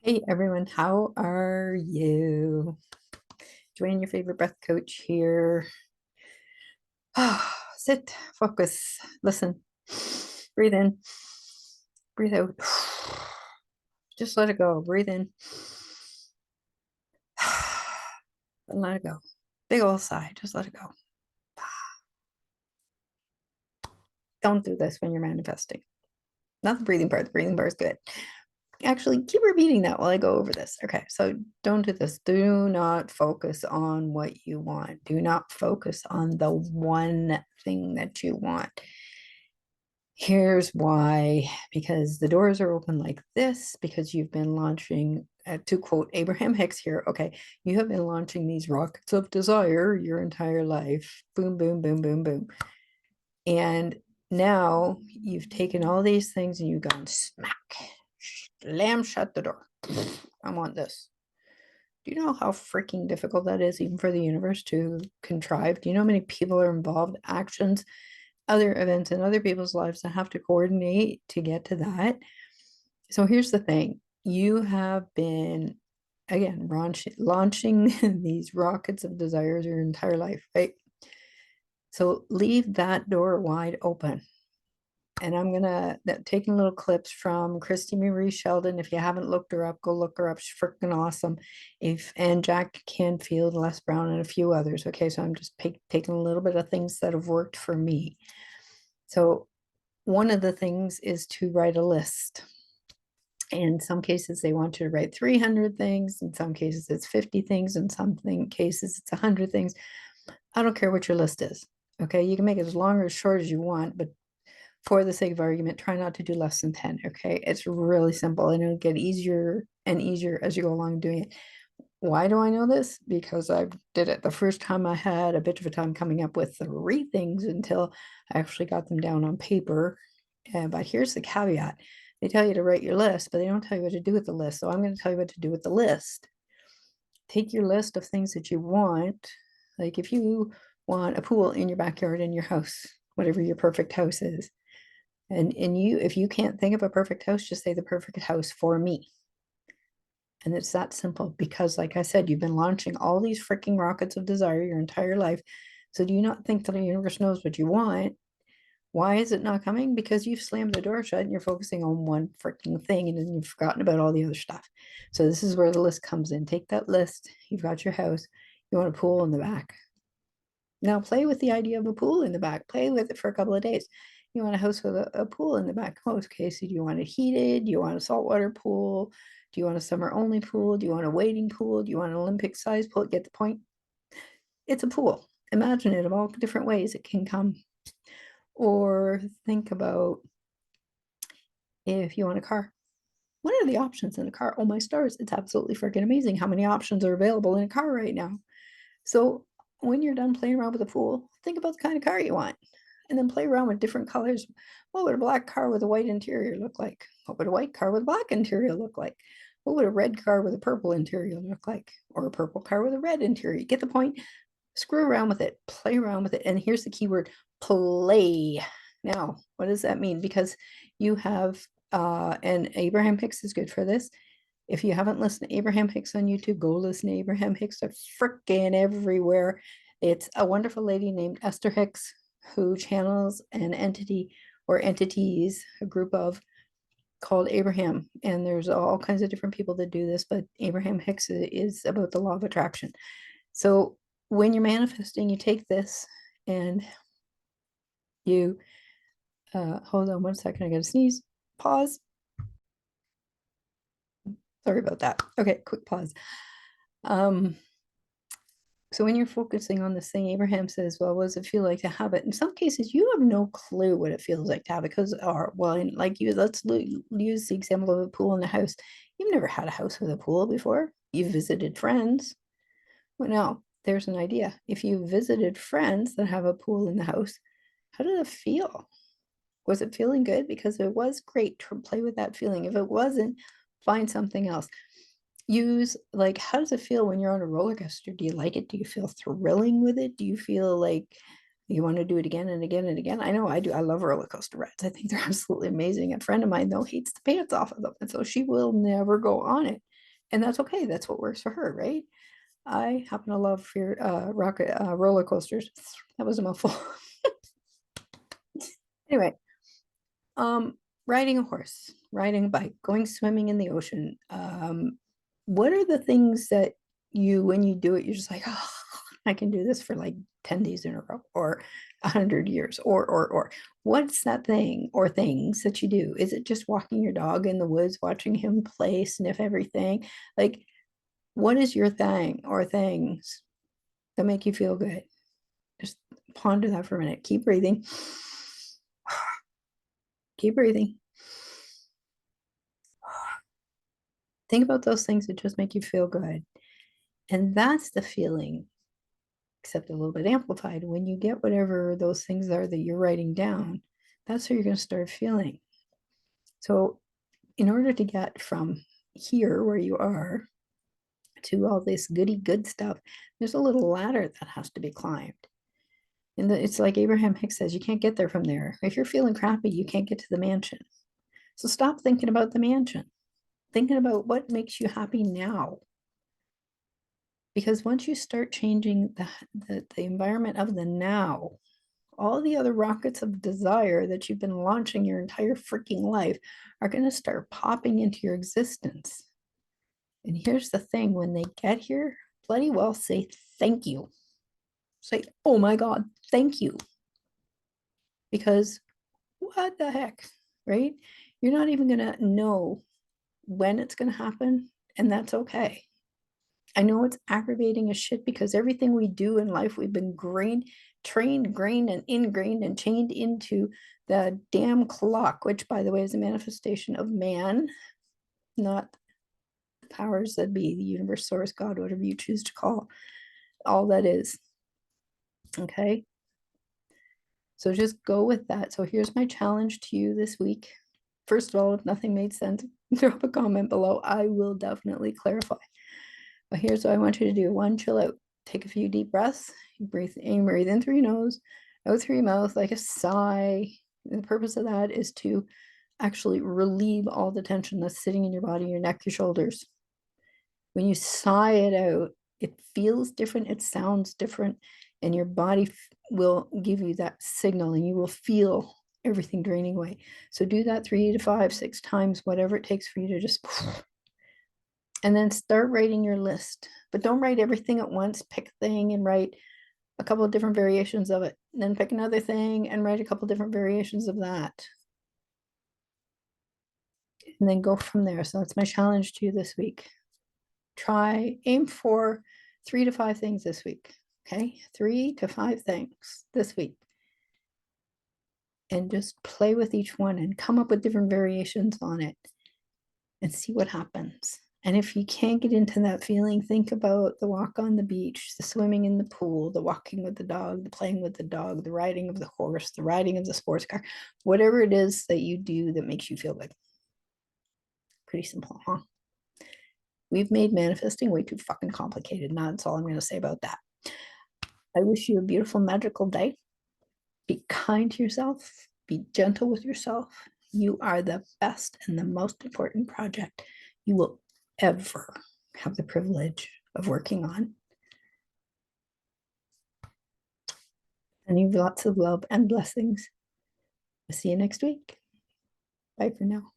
Hey everyone, how are you? Join your favorite breath coach here. Sit, focus, listen, breathe in, breathe out. Just let it go. Breathe in and let it go. Big old sigh, just let it go. Don't do this when you're manifesting. Not the breathing part, the breathing part is good. Actually, keep repeating that while I go over this. Okay, so don't do this. Do not focus on what you want. Do not focus on the one thing that you want. Here's why, because the doors are open like this, because you've been launching, to quote Abraham Hicks here, okay, you have been launching these rockets of desire your entire life. Boom, boom, boom, boom, boom. And now you've taken all these things and you've gone smack, slam shut the door. I want this. Do you know how freaking difficult that is, even for the universe to contrive? Do you know how many people are involved, actions, other events in other people's lives that have to coordinate to get to that? So here's the thing. You have been, again, launching these rockets of desires your entire life, right? So leave that door wide open. And I'm gonna taking little clips from Christy Marie Sheldon. If you haven't looked her up, go look her up. She's freaking awesome. And Jack Canfield, Les Brown, and a few others. Okay, so I'm just taking a little bit of things that have worked for me. So one of the things is to write a list. In some cases, they want you to write 300 things. In some cases, it's 50 things. In some cases, it's 100 things. I don't care what your list is. Okay, you can make it as long or as short as you want, but for the sake of argument, try not to do less than 10. Okay, it's really simple and it'll get easier and easier as you go along doing it. Why do I know this? Because I did it the first time. I had a bit of a time coming up with 3 things until I actually got them down on paper. But here's the caveat. They tell you to write your list, but they don't tell you what to do with the list. So I'm going to tell you what to do with the list. Take your list of things that you want. Like if you want a pool in your backyard in your house, whatever your perfect house is. And if you can't think of a perfect house, just say the perfect house for me. And it's that simple because, like I said, you've been launching all these freaking rockets of desire your entire life. So do you not think that the universe knows what you want? Why is it not coming? Because you've slammed the door shut and you're focusing on one freaking thing and then you've forgotten about all the other stuff. So this is where the list comes in. Take that list. You've got your house. You want a pool in the back. Now play with the idea of a pool in the back. Play with it for a couple of days. You want a house with a pool in the back. Oh, okay, so do you want it heated? Do you want a saltwater pool? Do you want a summer only pool? Do you want a wading pool? Do you want an Olympic size pool? Get the point? It's a pool. Imagine it of all different ways it can come. Or think about if you want a car. What are the options in a car? Oh my stars, it's absolutely freaking amazing how many options are available in a car right now. So when you're done playing around with the pool, think about the kind of car you want and then play around with different colors. What would a black car with a white interior look like? What would a white car with a black interior look like? What would a red car with a purple interior look like? Or a purple car with a red interior? Get the point? Screw around with it, play around with it. And here's the key word, play. Now, what does that mean? Because you have, and Abraham Hicks is good for this. If you haven't listened to Abraham Hicks on YouTube, go listen to Abraham Hicks. They're freaking everywhere. It's a wonderful lady named Esther Hicks who channels an entity or entities, a group of called Abraham. And there's all kinds of different people that do this, but Abraham Hicks is about the law of attraction. So when you're manifesting, you take this and you, hold on one second, I gotta sneeze, pause. Sorry about that. Okay, quick pause. So when you're focusing on this thing, Abraham says, well, what does it feel like to have it? In some cases, you have no clue what it feels like to have it because, or, well, like you, let's use the example of a pool in the house. You've never had a house with a pool before. You've visited friends. Well, now there's an idea. If you visited friends that have a pool in the house, how did it feel? Was it feeling good? Because it was great to play with that feeling. If it wasn't, find something else. Use, like, how does it feel when you're on a roller coaster? Do you like it? Do you feel thrilling with it? Do you feel like you want to do it again and again and again? I know I do. I love roller coaster rides. I think they're absolutely amazing. A friend of mine, though, hates the pants off of them. And so she will never go on it. And that's okay. That's what works for her, right? I happen to love roller coasters. That was a mouthful. Anyway, um, riding a horse, riding a bike, going swimming in the ocean. What are the things that when you do it, you're just like, oh, I can do this for like 10 days in a row or 100 years, or what's that thing or things that you do? Is it just walking your dog in the woods, watching him play, sniff everything? Like, what is your thing or things that make you feel good? Just ponder that for a minute. Keep breathing. Keep breathing. Think about those things that just make you feel good. And that's the feeling, except a little bit amplified. When you get whatever those things are that you're writing down, that's how you're going to start feeling. So, in order to get from here where you are to all this goody good stuff, there's a little ladder that has to be climbed. And it's like Abraham Hicks says, you can't get there from there. If you're feeling crappy, you can't get to the mansion. So stop thinking about the mansion. Thinking about what makes you happy now. Because once you start changing the environment of the now, all the other rockets of desire that you've been launching your entire freaking life are going to start popping into your existence. And here's the thing, when they get here, bloody well say thank you. Say, oh my God, thank you. Because what the heck, right? You're not even going to know when it's going to happen, and that's okay. I know it's aggravating as shit because everything we do in life, we've been trained, grained, and ingrained and chained into the damn clock, which, by the way, is a manifestation of man, not the powers that be, the universe, source, God, whatever you choose to call all that is. Okay. So just go with that. So here's my challenge to you this week. First of all, if nothing made sense, drop a comment below. I will definitely clarify. But here's what I want you to do. One, chill out. Take a few deep breaths. You breathe in through your nose, out through your mouth like a sigh. And the purpose of that is to actually relieve all the tension that's sitting in your body, your neck, your shoulders. When you sigh it out, it feels different, it sounds different, and your body will give you that signal and you will feel everything draining away. So do that 3 to 5, 6 times, whatever it takes for you to just, and then start writing your list. But don't write everything at once. Pick a thing and write a couple of different variations of it. And then pick another thing and write a couple of different variations of that. And then go from there. So that's my challenge to you this week. Aim for 3 to 5 things this week. Okay, 3 to 5 things this week. And just play with each one and come up with different variations on it and see what happens. And if you can't get into that feeling, think about the walk on the beach, the swimming in the pool, the walking with the dog, the playing with the dog, the riding of the horse, the riding of the sports car, whatever it is that you do that makes you feel good. Pretty simple, huh? We've made manifesting way too fucking complicated. Now that's all I'm going to say about that. I wish you a beautiful, magical day. Be kind to yourself. Be gentle with yourself. You are the best and the most important project you will ever have the privilege of working on. And you have lots of love and blessings. I'll see you next week. Bye for now.